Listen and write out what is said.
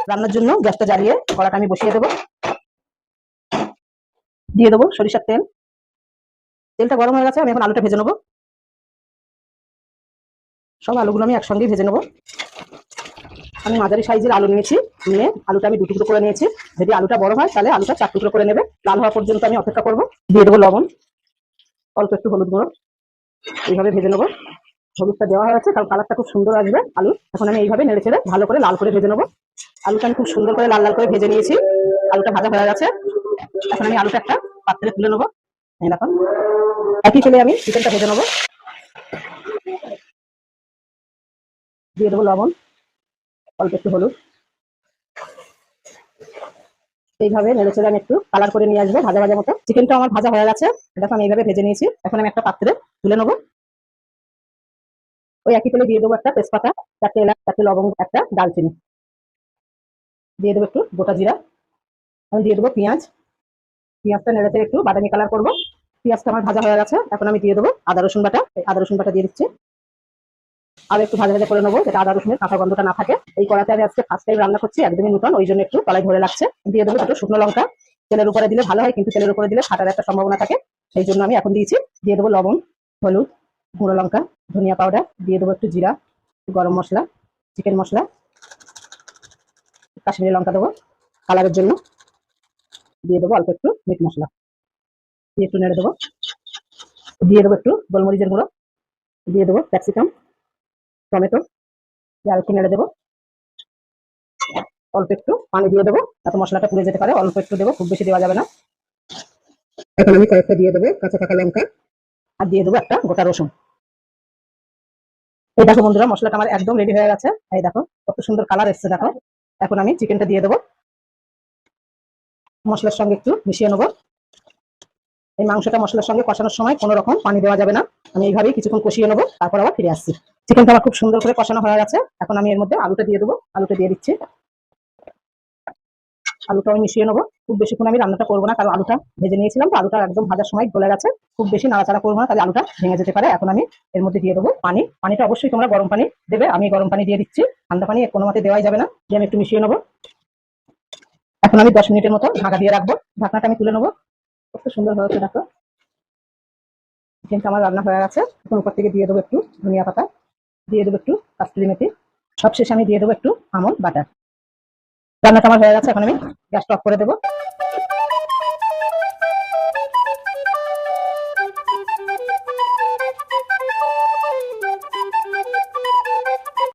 রান্নার জন্য গ্যাসটা জ্বালিয়ে কড়াটা আমি বসিয়ে দেবো। দিয়ে দেবো সরিষার তেল। তেলটা গরম হয়ে গেছে, আমি এখন আলুটা ভেজে নেবো। সব আলুগুলো আমি একসঙ্গে ভেজে নেবো। আমি মাঝারি সাইজের আলু নিয়েছি, নিয়ে আলুটা আমি 2 টুকরো করে নিয়েছি। যদি আলুটা বড় হয় তাহলে আলুটা 4 টুকরো করে নেবে। লাল হওয়া পর্যন্ত আমি অপেক্ষা করবো। দিয়ে দেবো লবণ, অল্প একটু হলুদ গুঁড়ো, এইভাবে ভেজে নেবো। হলুদটা দেওয়া হয়েছে কারণ কালারটা খুব সুন্দর আসবে আলু। এখন আমি এইভাবে নেড়ে ছেড়ে ভালো করে লাল করে ভেজে নেবো। আলুটা আমি খুব সুন্দর করে লাল লাল করে ভেজে নিয়েছি। আলুটা ভাজা হয়ে গেছে। এখন আমি আলুটা একটা পাত্রে তুলে নেবো। এখন একই তেলে আমি চিকেনটা ভেজে নেবো। দিয়ে দেবো লবণ, অল্প একটু হলুদ। এইভাবে নেড়ে ছেড়ে আমি একটু কালার করে নিয়ে আসবো ভাজা ভাজা মতো। চিকেনটা আমার ভাজা হয়ে গেছে, দেখো আমি এইভাবে ভেজে নিয়েছি। এখন আমি একটা পাত্রে তুলে নেবো। ওই একই তেলে দিয়ে দেবো একটা তেজপাতা, 4টে এলাচ, 4টে লবঙ্গ, একটা দালচিনি। দিয়ে দেবো একটু গোটা জিরা। আমি দিয়ে দেবো পেঁয়াজ। পেঁয়াজটা নেড়ে ছেড়ে একটু বাদামি কালার করবো। পেঁয়াজটা আমার ভাজা হয়ে গেছে, এখন আমি দিয়ে দেবো আদা রসুন বাটা। আদা রসুন বাটা দিয়ে দিচ্ছি। আর একটু ভাজা ভাজা করে নেবো, যাতে আদা রসুনের কাঁচা গন্ধটা না থাকে। এই কড়াতে আমি আজকে ফার্স্ট টাইম রান্না করছি, একদমই নতুন, ওই জন্য একটু কড়াই ধরে লাগছে। দিয়ে দেবো দুটো শুকনো লঙ্কা। তেলের উপরে দিলে ভালো হয়, কিন্তু তেলের উপরে দিলে ফাটার একটা সম্ভাবনা থাকে, সেই জন্য আমি এখন দিয়েছি। দিয়ে দেবো লবণ, হলুদ, গুঁড়ো লঙ্কা, ধনিয়া পাউডার। দিয়ে দেবো একটু জিরা, গরম মশলা, চিকেন মশলা, কাশ্মীরি লঙ্কা দেবো কালারের জন্য। দিয়ে দেবো অল্প একটু মিট মশলা, দিয়ে একটু নেড়ে দেবো। দিয়ে দেবো একটু গোলমরিচের গুঁড়ো। দিয়ে দেবো ক্যাপসিকাম, টমেটো, আর একটু নেড়ে দেবো। অল্প একটু পানি দিয়ে দেবো, যাতে মশলাটা পুড়ে যেতে পারে। অল্প একটু দেবো, খুব বেশি দেওয়া যাবে না। এখন আমি কয়েকটা দিয়ে দেবো কাঁচা পাকা লঙ্কা, আর দিয়ে দেবো একটা গোটা রসুন। এই দেখো বন্ধুরা, মশলাটা আমার একদম রেডি হয়ে গেছে। এই দেখো কত সুন্দর কালার এসছে, দেখো। এখন আমি চিকেনটা দিয়ে দেবো, মশলার সঙ্গে একটু মিশিয়ে নেবো। এই মাংসটা মশলার সঙ্গে কষানোর সময় কোনো রকম পানি দেওয়া যাবে না। আমি এইভাবেই কিছুক্ষণ কষিয়ে নেবো, তারপর আবার ফিরে আসছি। চিকেনটা আমার খুব সুন্দর করে কষানো হয়ে গেছে। এখন আমি এর মধ্যে আলুটা দিয়ে দেবো। আলুটা দিয়ে দিচ্ছি। আলুটা আমি মিশিয়ে নেবো। খুব বেশিক্ষণ আমি রান্নাটা করবো না, কারণ আলুটা ভেজে নিয়েছিলাম তো। আলুটা একদম ভাজার সময় গলে গেছে। খুব বেশি নাড়াচাড়া করবো না, তাহলে আলুটা ভেঙে যেতে পারে। এখন আমি এর মধ্যে দিয়ে দেবো পানি। পানিটা অবশ্যই তোমরা গরম পানি দেবে, আমি গরম পানি দিয়ে দিচ্ছি। ঠান্ডা পানি কোনো মতে দেওয়াই যাবে না। দিয়ে আমি একটু মিশিয়ে নেবো। এখন আমি 10 মিনিটের মতো ঢাকা দিয়ে রাখবো। ঢাকনাটা আমি তুলে নেবো। কত সুন্দর হয়েছে দেখো। চিকেনটা আমার রান্না হয়ে গেছে। এখন উপর থেকে দিয়ে দেবো একটু ধনিয়া পাতা, দিয়ে দেবো একটু কাস্তুরি মেথি, সবশেষে আমি দিয়ে দেবো একটু আমন্ড বাটার। রান্নাটা আমার হয়ে গেছে, এখন আমি গ্যাসটা অফ করে দেবো।